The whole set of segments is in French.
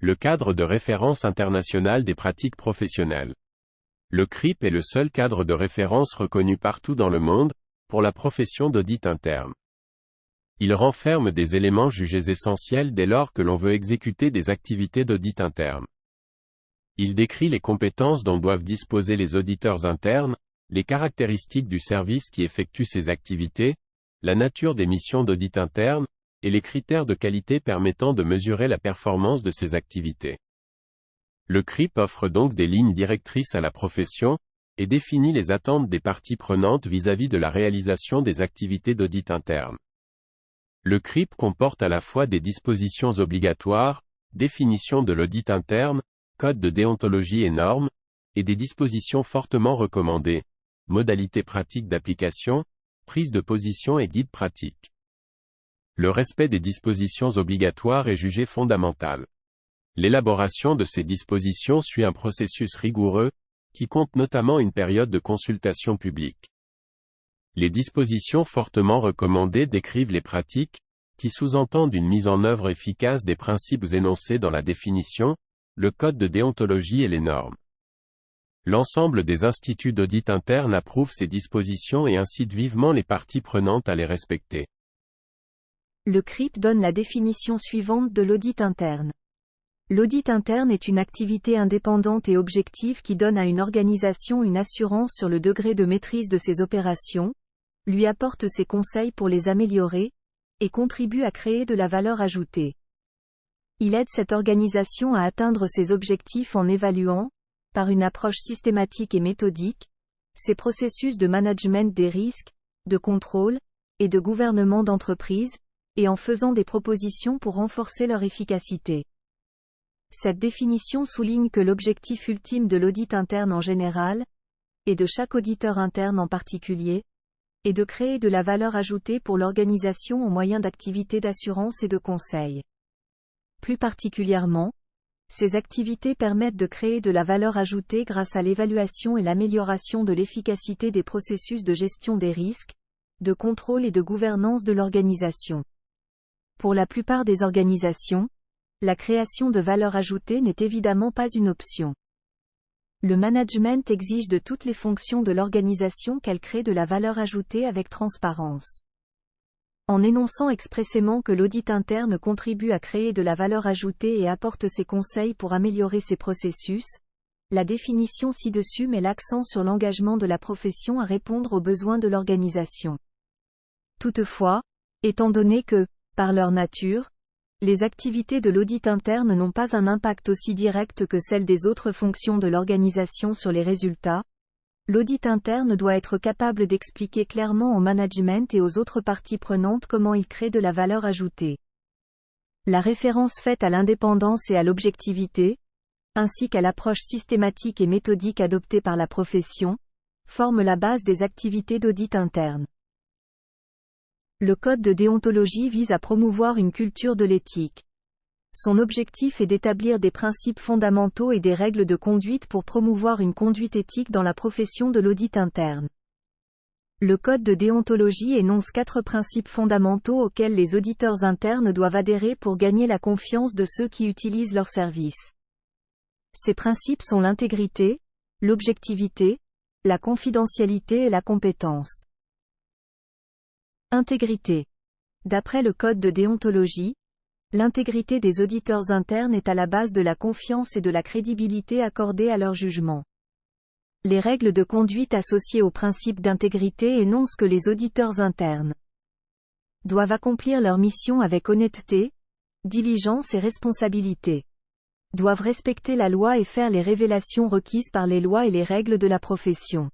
le cadre de référence international des pratiques professionnelles. Le CRIP est le seul cadre de référence reconnu partout dans le monde, pour la profession d'audit interne. Il renferme des éléments jugés essentiels dès lors que l'on veut exécuter des activités d'audit interne. Il décrit les compétences dont doivent disposer les auditeurs internes, les caractéristiques du service qui effectue ces activités, la nature des missions d'audit interne, et les critères de qualité permettant de mesurer la performance de ces activités. Le CRIP offre donc des lignes directrices à la profession, et définit les attentes des parties prenantes vis-à-vis de la réalisation des activités d'audit interne. Le CRIP comporte à la fois des dispositions obligatoires, définition de l'audit interne, code de déontologie et normes, et des dispositions fortement recommandées, modalités pratiques d'application, prise de position et guide pratique. Le respect des dispositions obligatoires est jugé fondamental. L'élaboration de ces dispositions suit un processus rigoureux, qui compte notamment une période de consultation publique. Les dispositions fortement recommandées décrivent les pratiques, qui sous-entendent une mise en œuvre efficace des principes énoncés dans la définition, le code de déontologie et les normes. L'ensemble des instituts d'audit interne approuvent ces dispositions et incitent vivement les parties prenantes à les respecter. Le CRIP donne la définition suivante de l'audit interne. L'audit interne est une activité indépendante et objective qui donne à une organisation une assurance sur le degré de maîtrise de ses opérations, lui apporte ses conseils pour les améliorer, et contribue à créer de la valeur ajoutée. Il aide cette organisation à atteindre ses objectifs en évaluant, par une approche systématique et méthodique, ses processus de management des risques, de contrôle, et de gouvernement d'entreprise, et en faisant des propositions pour renforcer leur efficacité. Cette définition souligne que l'objectif ultime de l'audit interne en général, et de chaque auditeur interne en particulier, est de créer de la valeur ajoutée pour l'organisation au moyen d'activités d'assurance et de conseil. Plus particulièrement, ces activités permettent de créer de la valeur ajoutée grâce à l'évaluation et l'amélioration de l'efficacité des processus de gestion des risques, de contrôle et de gouvernance de l'organisation. Pour la plupart des organisations, la création de valeur ajoutée n'est évidemment pas une option. Le management exige de toutes les fonctions de l'organisation qu'elle crée de la valeur ajoutée avec transparence. En énonçant expressément que l'audit interne contribue à créer de la valeur ajoutée et apporte ses conseils pour améliorer ses processus, la définition ci-dessus met l'accent sur l'engagement de la profession à répondre aux besoins de l'organisation. Toutefois, étant donné que, par leur nature, les activités de l'audit interne n'ont pas un impact aussi direct que celles des autres fonctions de l'organisation sur les résultats, l'audit interne doit être capable d'expliquer clairement au management et aux autres parties prenantes comment il crée de la valeur ajoutée. La référence faite à l'indépendance et à l'objectivité, ainsi qu'à l'approche systématique et méthodique adoptée par la profession, forme la base des activités d'audit interne. Le code de déontologie vise à promouvoir une culture de l'éthique. Son objectif est d'établir des principes fondamentaux et des règles de conduite pour promouvoir une conduite éthique dans la profession de l'audit interne. Le code de déontologie énonce 4 principes fondamentaux auxquels les auditeurs internes doivent adhérer pour gagner la confiance de ceux qui utilisent leurs services. Ces principes sont l'intégrité, l'objectivité, la confidentialité et la compétence. Intégrité. D'après le code de déontologie, l'intégrité des auditeurs internes est à la base de la confiance et de la crédibilité accordée à leur jugement. Les règles de conduite associées au principe d'intégrité énoncent que les auditeurs internes doivent accomplir leur mission avec honnêteté, diligence et responsabilité. Doivent respecter la loi et faire les révélations requises par les lois et les règles de la profession.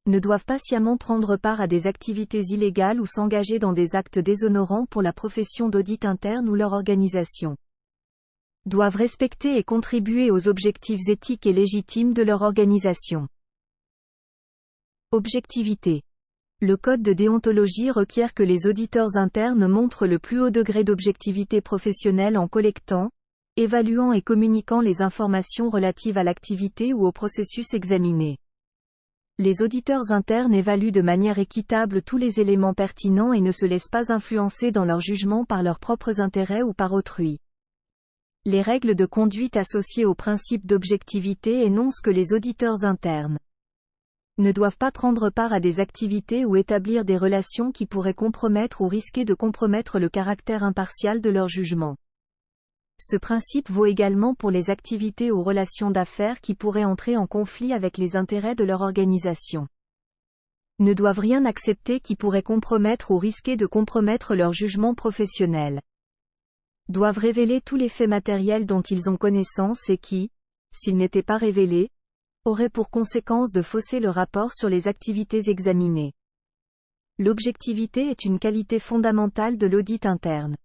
Ne doivent pas sciemment prendre part à des activités illégales ou s'engager dans des actes déshonorants pour la profession d'audit interne ou leur organisation. Doivent respecter et contribuer aux objectifs éthiques et légitimes de leur organisation. Objectivité. Le code de déontologie requiert que les auditeurs internes montrent le plus haut degré d'objectivité professionnelle en collectant, évaluant et communiquant les informations relatives à l'activité ou au processus examiné. Les auditeurs internes évaluent de manière équitable tous les éléments pertinents et ne se laissent pas influencer dans leur jugement par leurs propres intérêts ou par autrui. Les règles de conduite associées au principe d'objectivité énoncent que les auditeurs internes ne doivent pas prendre part à des activités ou établir des relations qui pourraient compromettre ou risquer de compromettre le caractère impartial de leur jugement. Ce principe vaut également pour les activités ou relations d'affaires qui pourraient entrer en conflit avec les intérêts de leur organisation. Ne doivent rien accepter qui pourrait compromettre ou risquer de compromettre leur jugement professionnel. Doivent révéler tous les faits matériels dont ils ont connaissance et qui, s'ils n'étaient pas révélés, auraient pour conséquence de fausser le rapport sur les activités examinées. L'objectivité est une qualité fondamentale de l'audit interne.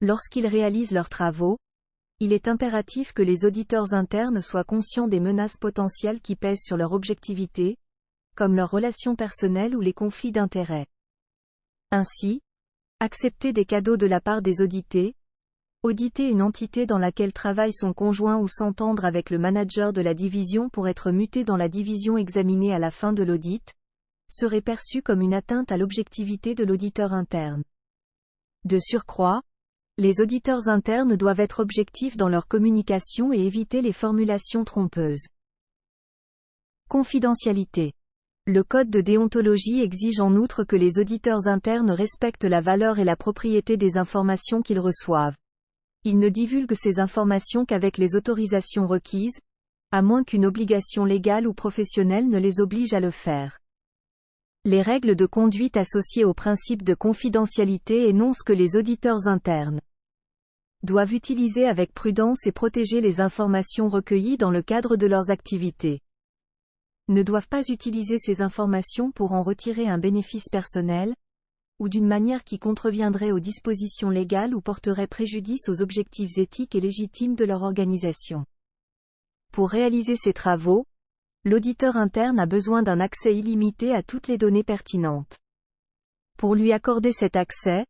Lorsqu'ils réalisent leurs travaux, il est impératif que les auditeurs internes soient conscients des menaces potentielles qui pèsent sur leur objectivité, comme leurs relations personnelles ou les conflits d'intérêts. Ainsi, accepter des cadeaux de la part des audités, auditer une entité dans laquelle travaille son conjoint ou s'entendre avec le manager de la division pour être muté dans la division examinée à la fin de l'audit, serait perçu comme une atteinte à l'objectivité de l'auditeur interne. De surcroît, les auditeurs internes doivent être objectifs dans leur communication et éviter les formulations trompeuses. Confidentialité. Le code de déontologie exige en outre que les auditeurs internes respectent la valeur et la propriété des informations qu'ils reçoivent. Ils ne divulguent ces informations qu'avec les autorisations requises, à moins qu'une obligation légale ou professionnelle ne les oblige à le faire. Les règles de conduite associées au principe de confidentialité énoncent que les auditeurs internes doivent utiliser avec prudence et protéger les informations recueillies dans le cadre de leurs activités. Ne doivent pas utiliser ces informations pour en retirer un bénéfice personnel, ou d'une manière qui contreviendrait aux dispositions légales ou porterait préjudice aux objectifs éthiques et légitimes de leur organisation. Pour réaliser ces travaux, l'auditeur interne a besoin d'un accès illimité à toutes les données pertinentes. Pour lui accorder cet accès,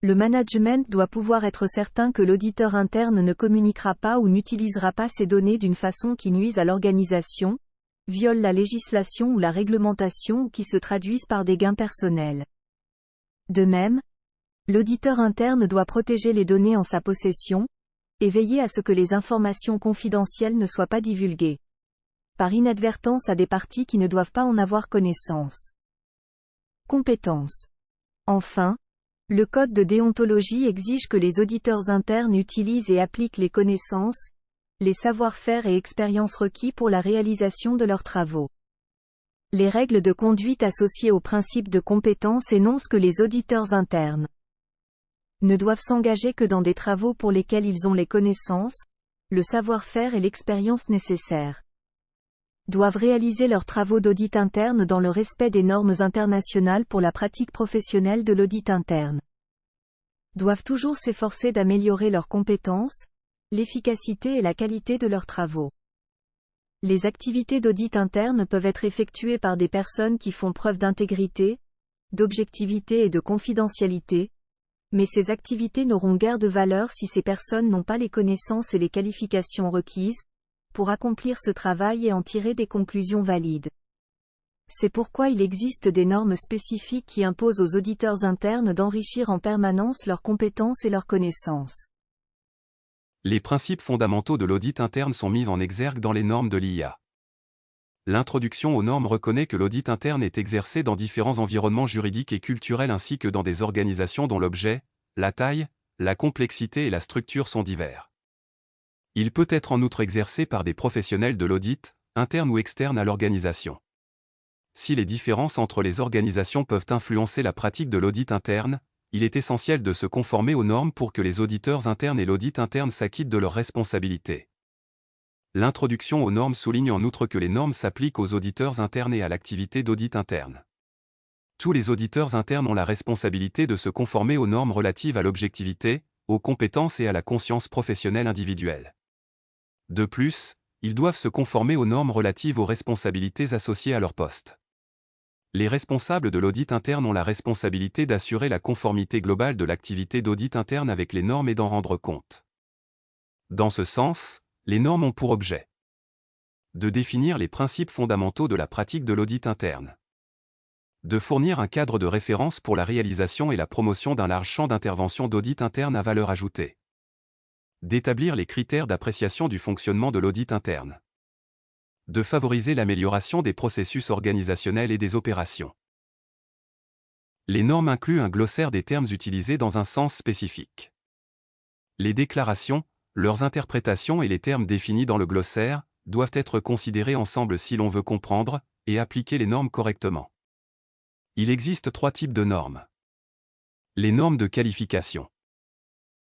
le management doit pouvoir être certain que l'auditeur interne ne communiquera pas ou n'utilisera pas ces données d'une façon qui nuise à l'organisation, viole la législation ou la réglementation ou qui se traduisent par des gains personnels. De même, l'auditeur interne doit protéger les données en sa possession, et veiller à ce que les informations confidentielles ne soient pas divulguées par inadvertance à des parties qui ne doivent pas en avoir connaissance. Compétences. Enfin, le code de déontologie exige que les auditeurs internes utilisent et appliquent les connaissances, les savoir-faire et expériences requis pour la réalisation de leurs travaux. Les règles de conduite associées au principe de compétence énoncent que les auditeurs internes ne doivent s'engager que dans des travaux pour lesquels ils ont les connaissances, le savoir-faire et l'expérience nécessaires. Doivent réaliser leurs travaux d'audit interne dans le respect des normes internationales pour la pratique professionnelle de l'audit interne. Doivent toujours s'efforcer d'améliorer leurs compétences, l'efficacité et la qualité de leurs travaux. Les activités d'audit interne peuvent être effectuées par des personnes qui font preuve d'intégrité, d'objectivité et de confidentialité, mais ces activités n'auront guère de valeur si ces personnes n'ont pas les connaissances et les qualifications requises pour accomplir ce travail et en tirer des conclusions valides. C'est pourquoi il existe des normes spécifiques qui imposent aux auditeurs internes d'enrichir en permanence leurs compétences et leurs connaissances. Les principes fondamentaux de l'audit interne sont mis en exergue dans les normes de l'IA. L'introduction aux normes reconnaît que l'audit interne est exercé dans différents environnements juridiques et culturels ainsi que dans des organisations dont l'objet, la taille, la complexité et la structure sont divers. Il peut être en outre exercé par des professionnels de l'audit, internes ou externes à l'organisation. Si les différences entre les organisations peuvent influencer la pratique de l'audit interne, il est essentiel de se conformer aux normes pour que les auditeurs internes et l'audit interne s'acquittent de leurs responsabilités. L'introduction aux normes souligne en outre que les normes s'appliquent aux auditeurs internes et à l'activité d'audit interne. Tous les auditeurs internes ont la responsabilité de se conformer aux normes relatives à l'objectivité, aux compétences et à la conscience professionnelle individuelle. De plus, ils doivent se conformer aux normes relatives aux responsabilités associées à leur poste. Les responsables de l'audit interne ont la responsabilité d'assurer la conformité globale de l'activité d'audit interne avec les normes et d'en rendre compte. Dans ce sens, les normes ont pour objet de définir les principes fondamentaux de la pratique de l'audit interne, de fournir un cadre de référence pour la réalisation et la promotion d'un large champ d'intervention d'audit interne à valeur ajoutée, d'établir les critères d'appréciation du fonctionnement de l'audit interne, de favoriser l'amélioration des processus organisationnels et des opérations. Les normes incluent un glossaire des termes utilisés dans un sens spécifique. Les déclarations, leurs interprétations et les termes définis dans le glossaire doivent être considérés ensemble si l'on veut comprendre et appliquer les normes correctement. Il existe 3 types de normes. Les normes de qualification,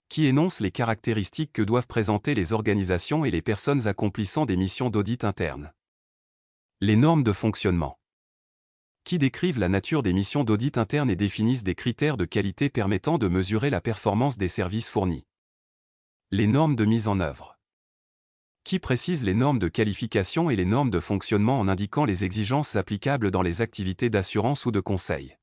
qui énoncent les caractéristiques que doivent présenter les organisations et les personnes accomplissant des missions d'audit interne. Les normes de fonctionnement, qui décrivent la nature des missions d'audit interne et définissent des critères de qualité permettant de mesurer la performance des services fournis. Les normes de mise en œuvre, qui précisent les normes de qualification et les normes de fonctionnement en indiquant les exigences applicables dans les activités d'assurance ou de conseil.